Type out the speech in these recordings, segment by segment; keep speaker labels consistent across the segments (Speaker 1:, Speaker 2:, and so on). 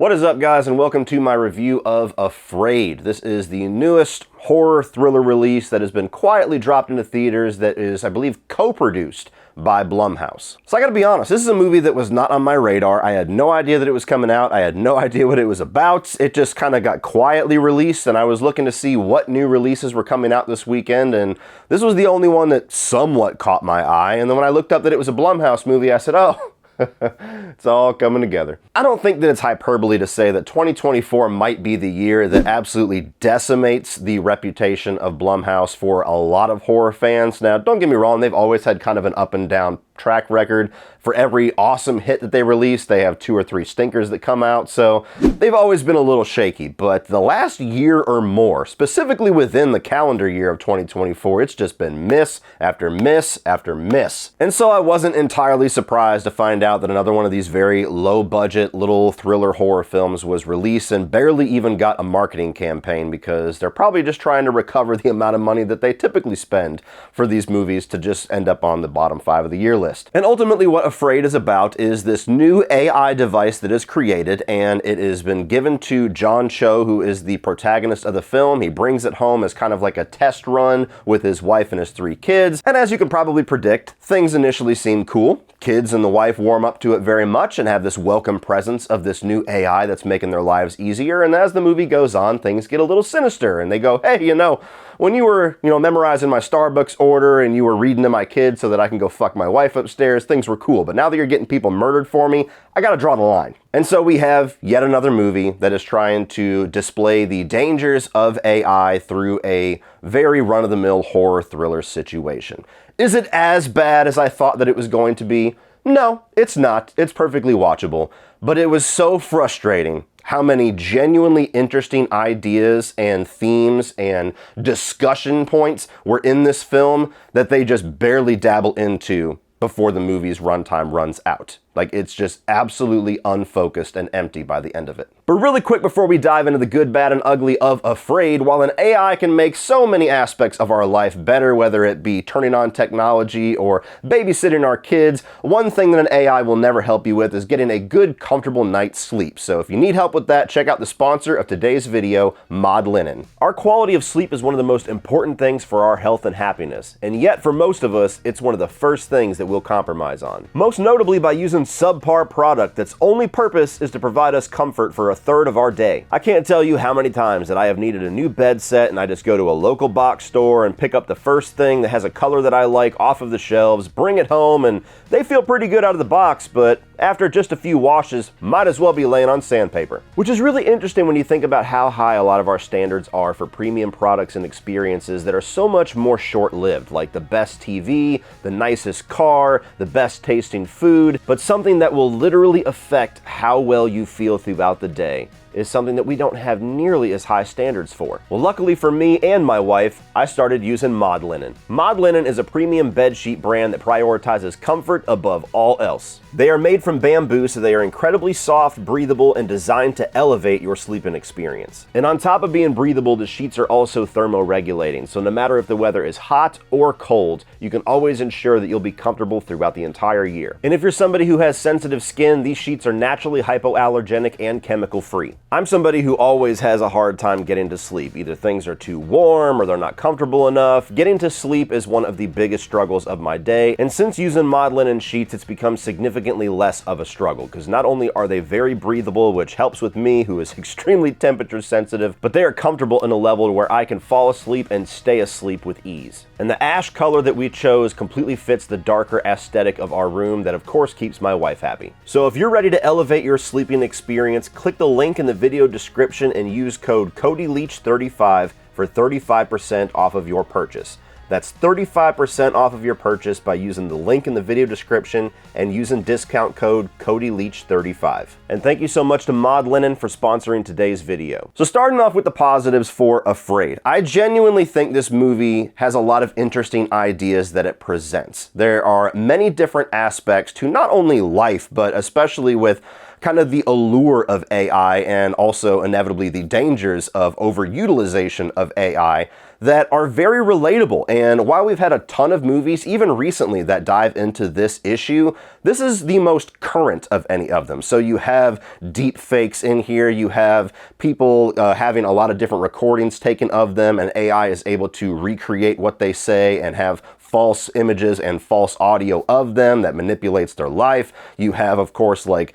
Speaker 1: What is up, guys, and welcome to my review of Afraid. This is the newest horror thriller release that has been quietly dropped into theaters that is, I believe, co-produced by Blumhouse. So I gotta be honest, this is a movie that was not on my radar. I had no idea that it was coming out. I had no idea what it was about. It just kind of got quietly released, and I was looking to see what new releases were coming out this weekend, and this was the only one that somewhat caught my eye. And then when I looked up that it was a Blumhouse movie, I said, oh, it's all coming together. I don't think that it's hyperbole to say that 2024 might be the year that absolutely decimates the reputation of Blumhouse for a lot of horror fans. Now, don't get me wrong, they've always had kind of an up and down track record. For every awesome hit that they release, they have 2 or 3 stinkers that come out, so they've always been a little shaky. But the last year or more, specifically within the calendar year of 2024, it's just been miss after miss after miss. And so I wasn't entirely surprised to find out that another one of these very low-budget little thriller horror films was released and barely even got a marketing campaign, because they're probably just trying to recover the amount of money that they typically spend for these movies to just end up on the bottom 5 of the year list. And ultimately what Afraid is about is this new AI device that is created, and it has been given to John Cho, who is the protagonist of the film. He brings it home as kind of like a test run with his wife and his 3 kids, and as you can probably predict, things initially seem cool. Kids and the wife warm up to it very much and have this welcome presence of this new AI that's making their lives easier, and as the movie goes on, things get a little sinister, and they go, hey, you know, when you were, memorizing my Starbucks order and you were reading to my kids so that I can go fuck my wife upstairs, things were cool. But now that you're getting people murdered for me, I gotta draw the line. And so we have yet another movie that is trying to display the dangers of AI through a very run-of-the-mill horror thriller situation. Is it as bad as I thought that it was going to be? No, it's not. It's perfectly watchable. But it was so frustrating how many genuinely interesting ideas and themes and discussion points were in this film that they just barely dabble into before the movie's runtime runs out. Like, it's just absolutely unfocused and empty by the end of it. But really quick before we dive into the good, bad, and ugly of Afraid, while an AI can make so many aspects of our life better, whether it be turning on technology or babysitting our kids, one thing that an AI will never help you with is getting a good, comfortable night's sleep. So if you need help with that, check out the sponsor of today's video, Mod Linen. Our quality of sleep is one of the most important things for our health and happiness, and yet for most of us, it's one of the first things that we'll compromise on. Most notably by using subpar product that's only purpose is to provide us comfort for a third of our day. I can't tell you how many times that I have needed a new bed set and I just go to a local box store and pick up the first thing that has a color that I like off of the shelves, bring it home, and they feel pretty good out of the box, but after just a few washes, might as well be laying on sandpaper. Which is really interesting when you think about how high a lot of our standards are for premium products and experiences that are so much more short-lived, like the best TV, the nicest car, the best tasting food, but something that will literally affect how well you feel throughout the day is something that we don't have nearly as high standards for. Well, luckily for me and my wife, I started using Mod Linen. Mod Linen is a premium bedsheet brand that prioritizes comfort above all else. They are made from bamboo, so they are incredibly soft, breathable, and designed to elevate your sleeping experience. And on top of being breathable, the sheets are also thermoregulating, so no matter if the weather is hot or cold, you can always ensure that you'll be comfortable throughout the entire year. And if you're somebody who has sensitive skin, these sheets are naturally hypoallergenic and chemical-free. I'm somebody who always has a hard time getting to sleep. Either things are too warm or they're not comfortable enough. Getting to sleep is one of the biggest struggles of my day, and since using Mod Linen sheets, it's become significantly less of a struggle, because not only are they very breathable, which helps with me who is extremely temperature sensitive, but they are comfortable in a level where I can fall asleep and stay asleep with ease. And the ash color that we chose completely fits the darker aesthetic of our room that of course keeps my wife happy. So if you're ready to elevate your sleeping experience, click the link in the video description and use code Cody Leach 35 for 35% off of your purchase. That's 35% off of your purchase by using the link in the video description and using discount code Cody Leach 35. And thank you so much to Mod Linen for sponsoring today's video. So starting off with the positives for Afraid, I genuinely think this movie has a lot of interesting ideas that it presents. There are many different aspects to not only life, but especially with kind of the allure of AI and also inevitably the dangers of overutilization of AI that are very relatable. And while we've had a ton of movies, even recently, that dive into this issue, this is the most current of any of them. So you have deep fakes in here, you have people having a lot of different recordings taken of them, and AI is able to recreate what they say and have false images and false audio of them that manipulates their life. You have, of course, like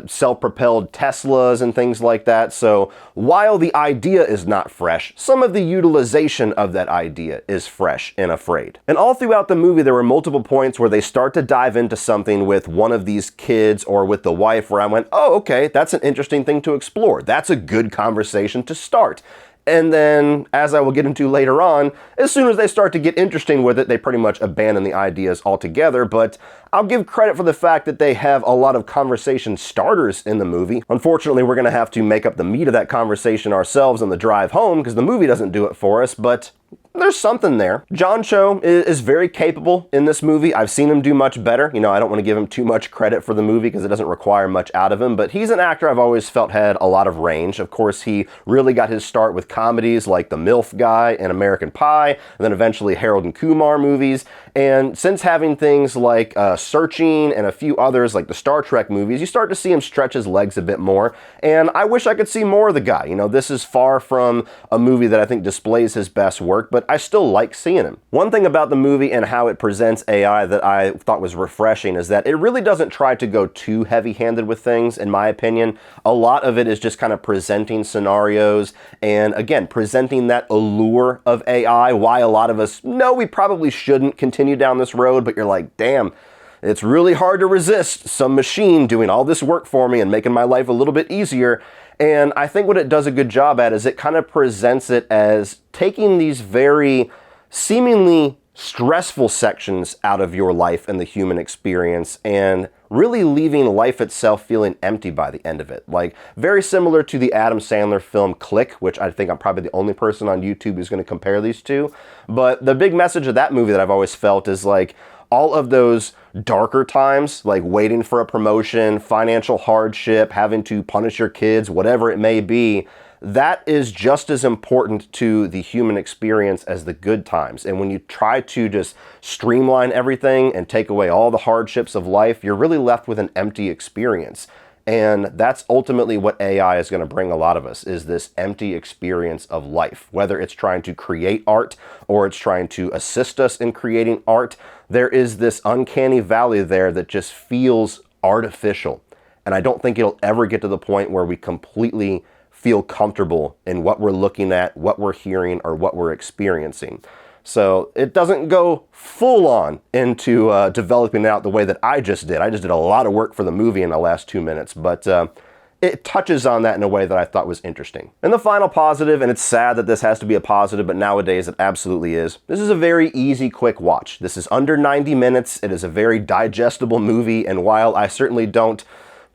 Speaker 1: self-propelled Teslas and things like that. So while the idea is not fresh, some of the utilization of that idea is fresh in Afraid. And all throughout the movie, there were multiple points where they start to dive into something with one of these kids or with the wife where I went, oh, okay, that's an interesting thing to explore. That's a good conversation to start. And then, as I will get into later on, as soon as they start to get interesting with it, they pretty much abandon the ideas altogether. But I'll give credit for the fact that they have a lot of conversation starters in the movie. Unfortunately, we're going to have to make up the meat of that conversation ourselves on the drive home because the movie doesn't do it for us, but there's something there. John Cho is very capable in this movie. I've seen him do much better. You know, I don't want to give him too much credit for the movie because it doesn't require much out of him, but he's an actor I've always felt had a lot of range. Of course, he really got his start with comedies like The MILF Guy and American Pie, and then eventually Harold and Kumar movies. And since having things like Searching and a few others like the Star Trek movies, you start to see him stretch his legs a bit more. And I wish I could see more of the guy. You know, this is far from a movie that I think displays his best work, but I still like seeing him. One thing about the movie and how it presents AI that I thought was refreshing is that it really doesn't try to go too heavy-handed with things, in my opinion. A lot of it is just kind of presenting scenarios and, again, presenting that allure of AI, why a lot of us know we probably shouldn't continue down this road, but you're like, damn, it's really hard to resist some machine doing all this work for me and making my life a little bit easier. And I think what it does a good job at is it kind of presents it as taking these very seemingly stressful sections out of your life and the human experience and really leaving life itself feeling empty by the end of it. Like, very similar to the Adam Sandler film Click, which I think I'm probably the only person on YouTube who's going to compare these two. But the big message of that movie that I've always felt is like, all of those darker times, like waiting for a promotion, financial hardship, having to punish your kids, whatever it may be, that is just as important to the human experience as the good times. And when you try to just streamline everything and take away all the hardships of life, you're really left with an empty experience. And that's ultimately what AI is going to bring a lot of us, is this empty experience of life. Whether it's trying to create art or it's trying to assist us in creating art, there is this uncanny valley there that just feels artificial. And I don't think it'll ever get to the point where we completely feel comfortable in what we're looking at, what we're hearing, or what we're experiencing. So it doesn't go full on into developing out the way that I just did. I just did a lot of work for the movie in the last 2 minutes, but it touches on that in a way that I thought was interesting. And the final positive, and it's sad that this has to be a positive, but nowadays it absolutely is. This is a very easy, quick watch. This is under 90 minutes. It is a very digestible movie, and while I certainly don't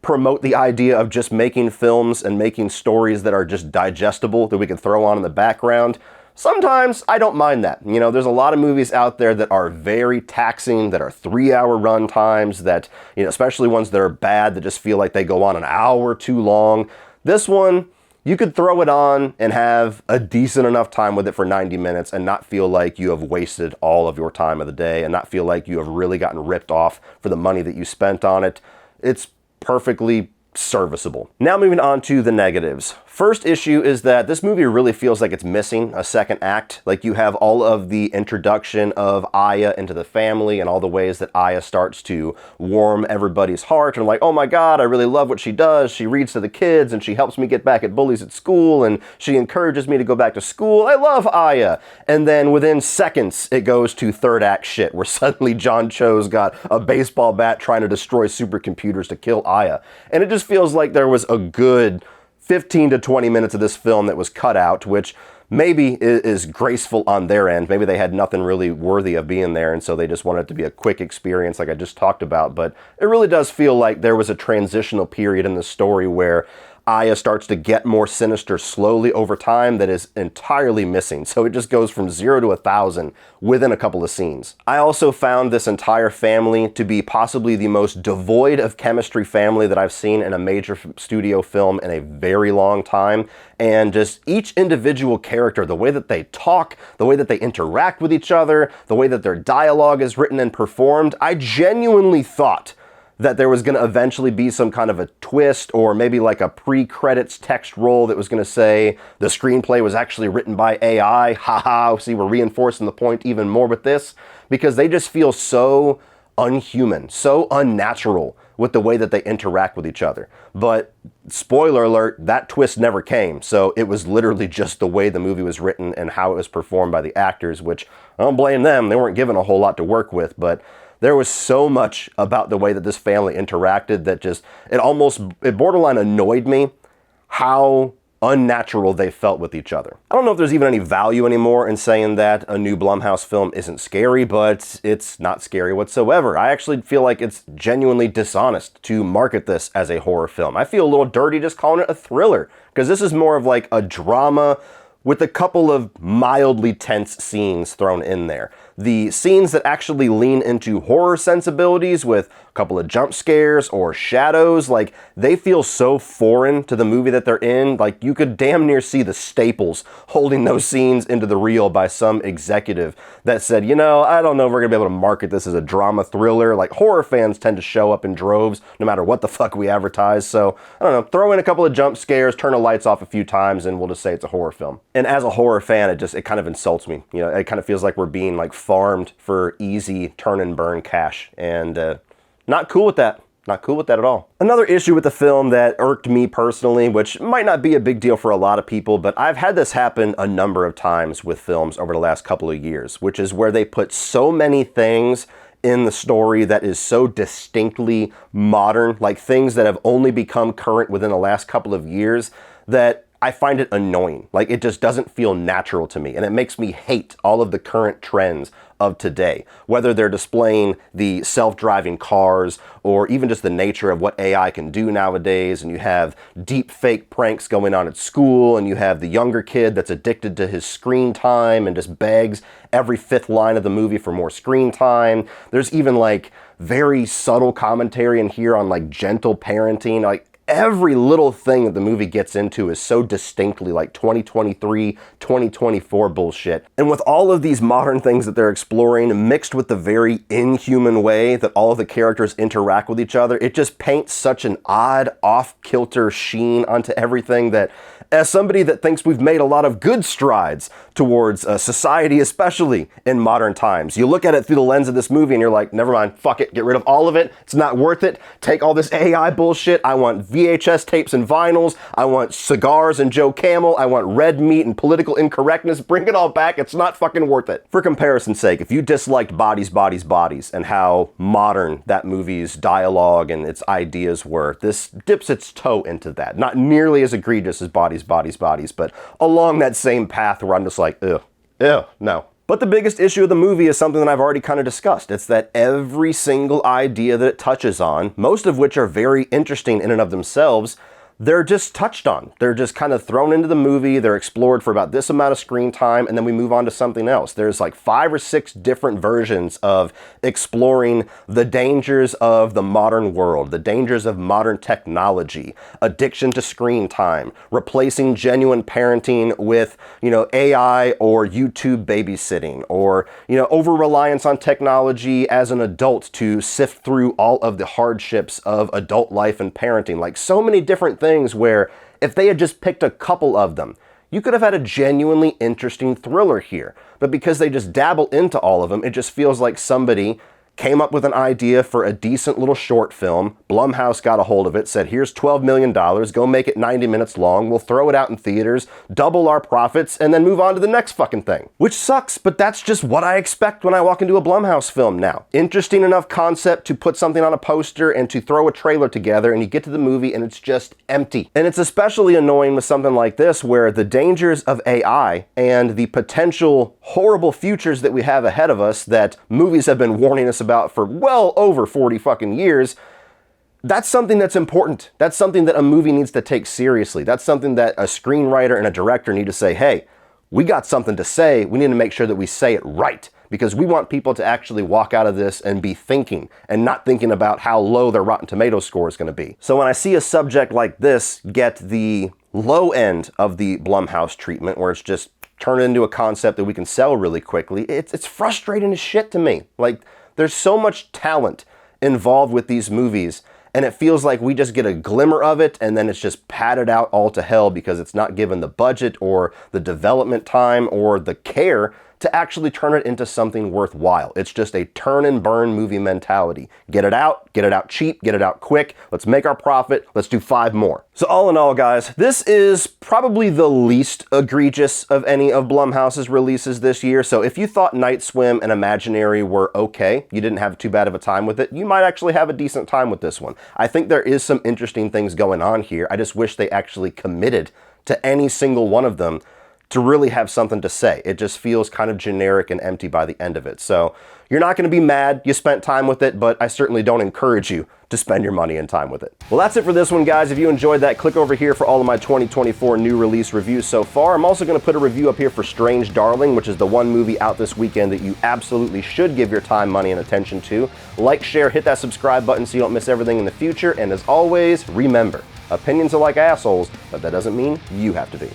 Speaker 1: promote the idea of just making films and making stories that are just digestible that we can throw on in the background, sometimes I don't mind that. You know, there's a lot of movies out there that are very taxing, that are 3-hour run times, that, you know, especially ones that are bad, that just feel like they go on an hour too long. This one, you could throw it on and have a decent enough time with it for 90 minutes and not feel like you have wasted all of your time of the day and not feel like you have really gotten ripped off for the money that you spent on it. It's perfectly serviceable. Now moving on to the negatives. First issue is that this movie really feels like it's missing a second act. Like, you have all of the introduction of Aya into the family and all the ways that Aya starts to warm everybody's heart and like, oh my God, I really love what she does. She reads to the kids and she helps me get back at bullies at school and she encourages me to go back to school. I love Aya. And then within seconds, it goes to third act shit where suddenly John Cho's got a baseball bat trying to destroy supercomputers to kill Aya. And it just feels like there was a good 15 to 20 minutes of this film that was cut out, which maybe is graceful on their end. Maybe they had nothing really worthy of being there, and so they just wanted it to be a quick experience like I just talked about. But it really does feel like there was a transitional period in the story where Aya starts to get more sinister slowly over time that is entirely missing. So it just goes from 0 to 1,000 within a couple of scenes. I also found this entire family to be possibly the most devoid of chemistry family that I've seen in a major studio film in a very long time. And just each individual character, the way that they talk, the way that they interact with each other, the way that their dialogue is written and performed, I genuinely thought that there was going to eventually be some kind of a twist, or maybe like a pre-credits text roll that was going to say the screenplay was actually written by AI. Haha, see, we're reinforcing the point even more with this, because they just feel so unhuman, so unnatural with the way that they interact with each other. But spoiler alert, that twist never came. So it was literally just the way the movie was written and how it was performed by the actors, which I don't blame them. They weren't given a whole lot to work with, but there was so much about the way that this family interacted that just, it borderline annoyed me how unnatural they felt with each other. I don't know if there's even any value anymore in saying that a new Blumhouse film isn't scary, but it's not scary whatsoever. I actually feel like it's genuinely dishonest to market this as a horror film. I feel a little dirty just calling it a thriller, because this is more of like a drama with a couple of mildly tense scenes thrown in there. The scenes that actually lean into horror sensibilities with a couple of jump scares or shadows, like, they feel so foreign to the movie that they're in. Like, you could damn near see the staples holding those scenes into the reel by some executive that said, you know, I don't know if we're gonna be able to market this as a drama thriller. Like, horror fans tend to show up in droves no matter what the fuck we advertise. So, I don't know, throw in a couple of jump scares, turn the lights off a few times, and we'll just say it's a horror film. And as a horror fan, it kind of insults me. You know, it kind of feels like we're being like farmed for easy turn and burn cash, and not cool with that. Not cool with that at all. Another issue with the film that irked me personally, which might not be a big deal for a lot of people, but I've had this happen a number of times with films over the last couple of years, which is where they put so many things in the story that is so distinctly modern, like things that have only become current within the last couple of years, that I find it annoying. Like, it just doesn't feel natural to me, and it makes me hate all of the current trends of today, whether they're displaying the self-driving cars or even just the nature of what AI can do nowadays. And you have deep fake pranks going on at school, and you have the younger kid that's addicted to his screen time and just begs every fifth line of the movie for more screen time. There's even like very subtle commentary in here on like gentle parenting. Like, every little thing that the movie gets into is so distinctly like 2023, 2024 bullshit. And with all of these modern things that they're exploring, mixed with the very inhuman way that all of the characters interact with each other, it just paints such an odd, off-kilter sheen onto everything that, as somebody that thinks we've made a lot of good strides towards society, especially in modern times, you look at it through the lens of this movie and you're like, never mind, fuck it, get rid of all of it. It's not worth it. Take all this AI bullshit. I want VHS tapes and vinyls. I want cigars and Joe Camel. I want red meat and political incorrectness. Bring it all back. It's not fucking worth it. For comparison's sake, if you disliked Bodies, Bodies, Bodies and how modern that movie's dialogue and its ideas were, this dips its toe into that. Not nearly as egregious as Bodies, Bodies, Bodies, but along that same path where I'm just like, ew, no. But the biggest issue of the movie is something that I've already kind of discussed. It's that every single idea that it touches on, most of which are very interesting in and of themselves, they're just touched on. They're just kind of thrown into the movie. They're explored for about this amount of screen time, and then we move on to something else. There's like 5 or 6 different versions of exploring the dangers of the modern world, the dangers of modern technology, addiction to screen time, replacing genuine parenting with, you know, AI or YouTube babysitting, or, you know, over-reliance on technology as an adult to sift through all of the hardships of adult life and parenting. Like, so many different things where if they had just picked a couple of them, you could have had a genuinely interesting thriller here. But because they just dabble into all of them, it just feels like somebody came up with an idea for a decent little short film. Blumhouse got a hold of it, said, here's $12 million, go make it 90 minutes long, we'll throw it out in theaters, double our profits, and then move on to the next fucking thing. Which sucks, but that's just what I expect when I walk into a Blumhouse film now. Interesting enough concept to put something on a poster and to throw a trailer together, and you get to the movie and it's just empty. And it's especially annoying with something like this, where the dangers of AI and the potential horrible futures that we have ahead of us that movies have been warning us about for well over 40 fucking years, That's something that's important. That's something that a movie needs to take seriously. That's something that a screenwriter and a director need to say, hey, we got something to say. We need to make sure that we say it right, because we want people to actually walk out of this and be thinking and not thinking about how low their Rotten Tomatoes score is going to be. So when I see a subject like this get the low end of the Blumhouse treatment, where it's just turned into a concept that we can sell really quickly, it's frustrating as shit to me. Like, there's so much talent involved with these movies, and it feels like we just get a glimmer of it and then it's just padded out all to hell because it's not given the budget or the development time or the care to actually turn it into something worthwhile. It's just a turn and burn movie mentality. Get it out cheap, get it out quick, let's make our profit, let's do 5 more. So all in all, guys, this is probably the least egregious of any of Blumhouse's releases this year. So if you thought Night Swim and Imaginary were okay, you didn't have too bad of a time with it, you might actually have a decent time with this one. I think there is some interesting things going on here. I just wish they actually committed to any single one of them to really have something to say. It just feels kind of generic and empty by the end of it. So you're not going to be mad you spent time with it, but I certainly don't encourage you to spend your money and time with it. Well, that's it for this one, guys. If you enjoyed that, click over here for all of my 2024 new release reviews so far. I'm also going to put a review up here for Strange Darling, which is the one movie out this weekend that you absolutely should give your time, money, and attention to. Like, share, hit that subscribe button so you don't miss everything in the future. And as always, remember, opinions are like assholes, but that doesn't mean you have to be.